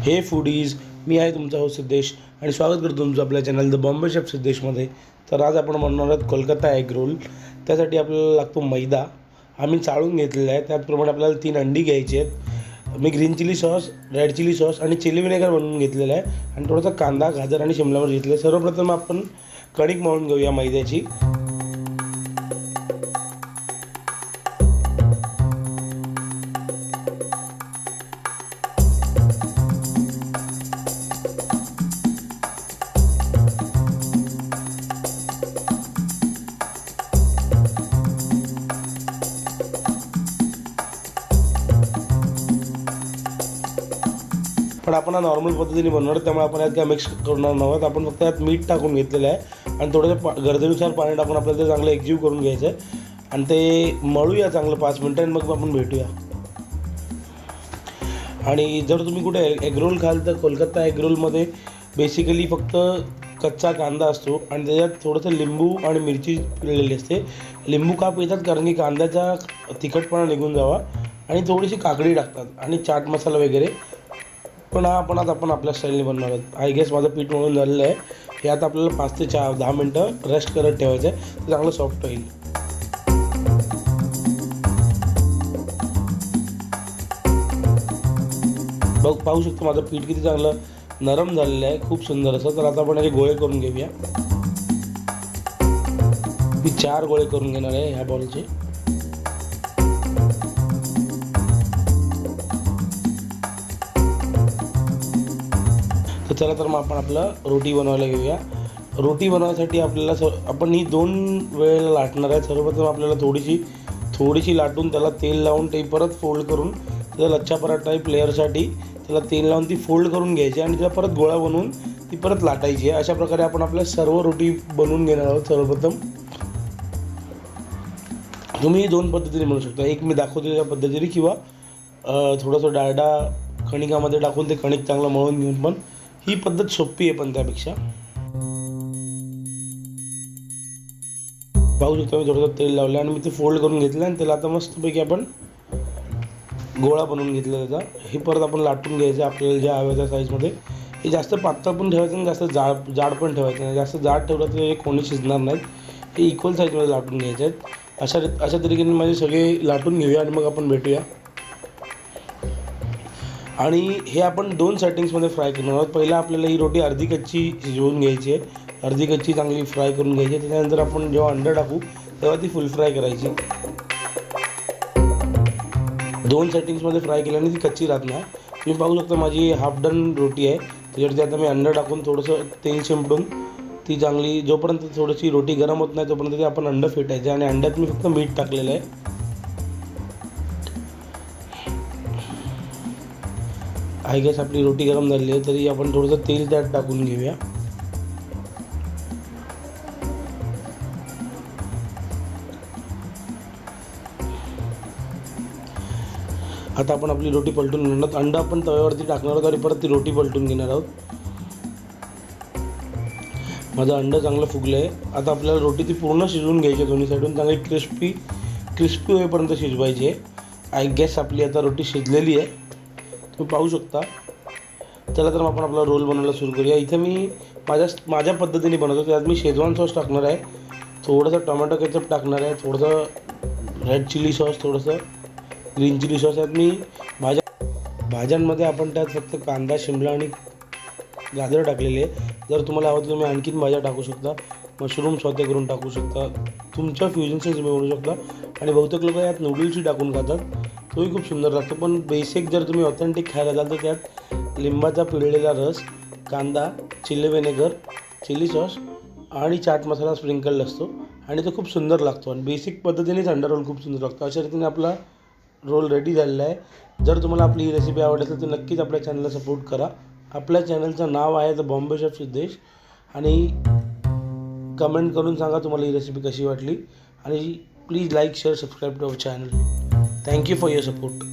हे फूडीज, मी आहे तुमचा होस्ट सिद्धेश आणि स्वागत करतो तुमचं आपल्या चॅनल द बॉम्बे शेफ सिद्धेशमध्ये. तर आज आपण बनवणार आहोत कोलकाता एग रोल. त्यासाठी आपल्याला लागतो मैदा. आम्ही चाळून घेतलेला आहे. त्याचप्रमाणे आपल्याला 3 अंडी घ्यायची आहेत. मी green chilli sauce, red chilli sauce आणि चिली विनेगर बनवून घेतलेला आहे आणि थोडासा कांदा, गाजर आणि शिमला मिरची घेतली आहे. सर्वप्रथम आपण कणिक मळून घेऊया मैद्याची. पण आपण नॉर्मल पद्धतीने बनवणार, त्यामुळे आपण यात काय मिक्स करणार नव्हतं. आपण फक्त यात मीठ टाकून घेतलेलं आहे आणि थोडंसं गरजेनुसार पाणी टाकून आपल्याला ते चांगलं एकजीव करून घ्यायचं आहे आणि ते मळूया चांगलं 5 मिनिटं आणि मग आपण भेटूया. आणि जर तुम्ही कुठे एगरोल खाल तर कोलकाता एगरोलमध्ये बेसिकली फक्त कच्चा कांदा असतो आणि त्याच्यात थोडंसं लिंबू आणि मिरची पिळलेली असते. लिंबू का पिळतात कारण की कांद्याचा तिखटपणा निघून जावा, आणि थोडीशी काकडी टाकतात आणि चाट मसाला वगैरे. पण आपण आपल्या स्टाईलने बनवणार आहोत. आय गेस माझं पीठ म्हणून झालेलं आहे. हे आता आपल्याला 5 ते 10 मिनटं रेस्ट करत ठेवायचं आहे, ते चांगलं सॉफ्ट होईल. पाहू शकतो माझं पीठ किती चांगलं नरम झालेलं आहे, खूप सुंदर असं. तर आता आपण याचे गोळे करून घेऊया. मी 4 गोळे करून घेणार आहे ह्या बॉलचे. तर चला, तर मग आपण आपलं रोटी बनवायला घेऊया. रोटी बनवण्यासाठी आपल्याला आपण ही 2 वेळेला लाटणार आहे. सर्वप्रथम आपल्याला थोडीशी लाटून त्याला तेल लावून ते परत फोल्ड करून त्याला लच्छा पराठा टाईप लेअरसाठी त्याला तेल लावून ती फोल्ड करून घ्यायची आणि त्याला परत गोळा बनवून ती परत लाटायची आहे. अशा प्रकारे आपण आपल्या सर्व रोटी बनवून घेणार आहोत. सर्वप्रथम तुम्ही 2 पद्धतीने बनवू शकता. एक मी दाखवतो त्या पद्धतीने, किंवा थोडंसं डालडा कणिकामध्ये टाकून ते कणिक चांगलं मळून घेऊन, पण ही पद्धत सोपी आहे. पण त्यापेक्षा पाहू शकतो मी थोडंसं तेल लावलं आणि मी ते फोल्ड करून घेतलं आणि त्याला आता मस्तपैकी आपण गोळा बनवून घेतला त्याचा. हे परत आपण लाटून घ्यायचं आपल्याला ज्या हव्या त्या साईजमध्ये. हे जास्त पातळ पण ठेवायचं आणि जास्त जाड पण ठेवायचं नाही. जास्त जाड ठेवलं तर हे कोणी शिजणार नाहीत. हे इक्वल साईजमध्ये लाटून घ्यायचे आहेत. अशा तरीकेने माझे सगळे लाटून घेऊया आणि मग आपण भेटूया. आणि हे आपण 2 सेटिंग्समध्ये फ्राय करणार आहोत. पहिला आपल्याला ही रोटी अर्धी कच्ची शिजवून घ्यायची आहे, अर्धी कच्ची चांगली फ्राय करून घ्यायची आहे. त्याच्यानंतर आपण जेव्हा अंडं टाकू तेव्हा ती फुल फ्राय करायची. 2 सेटिंग्समध्ये फ्राय केल्याने ती कच्ची राहत नाही. तुम्ही पाहू शकता माझी हाफ डन रोटी आहे. त्याच्यावरती आता मी अंडं टाकून थोडंसं तेल शिंपडून ती चांगली, जोपर्यंत थोडीशी रोटी गरम होत नाही तोपर्यंत ते आपण अंडं फेटायचं. आणि अंड्यात मी फक्त मीठ टाकलेलं आहे. आय गेस आपली रोटी गरम झाली आहे, तरी आपण थोडंसं तेल त्यात टाकून घेऊया. आता आपण आपली रोटी पलटून घेणार आहोत. अंडा आपण तव्यावरती टाकणार आहोत आणि परत ती रोटी पलटून घेणार आहोत. माझं अंडं चांगलं फुगलं आहे. आता आपल्याला रोटी ती पूर्ण शिजवून घ्यायची आहे. दोन्ही साईडून चांगली क्रिस्पी होईपर्यंत शिजवायची आहे. आय गेस आपली आता रोटी शिजलेली आहे, तुम्ही पाहू शकता. चला, तर आपण आपला रोल बनवायला सुरू करूया. इथं मी माझ्या पद्धतीने बनवतो. त्यात मी शेजवान सॉस टाकणार आहे, थोडंसं टोमॅटो केचप टाकणार आहे, थोडंसं रेड चिली सॉस, थोडंसं ग्रीन चिली सॉस. यात मी भाज्यांमध्ये आपण त्यात फक्त कांदा, शिमला आणि गाजर टाकलेले आहे. जर तुम्हाला हवं तर तुम्ही आणखीन भाज्या टाकू शकता. मशरूम सॉते करून टाकू शकता. तुमच्या फ्युजनचे तुम्ही बनवू शकता. आणि बहुतेक लोक यात नूडल्सही टाकून खातात, तोही खूप सुंदर लागतो. पण बेसिक जर तुम्ही ऑथेंटिक खायला जाल तर त्यात लिंबाचा पिळलेला रस, कांदा, चिली विनेगर, चिली सॉस आणि चाट मसाला स्प्रिंकल्ड असतो आणि तो खूप सुंदर लागतो. आणि बेसिक पद्धतीनेच अंडा रोल खूप सुंदर लागतो. अशा रीतीने आपला रोल रेडी झालेला आहे. जर तुम्हाला आपली ही रेसिपी आवडली तर नक्कीच आपल्या चॅनलला सपोर्ट करा. आपल्या चॅनलचं नाव आहे द बॉम्बेशेफ सिद्धेश. आणि कमेंट करून सांगा तुम्हाला ही रेसिपी कशी वाटली. आणि please like, share, subscribe to our channel. Thank you for your support.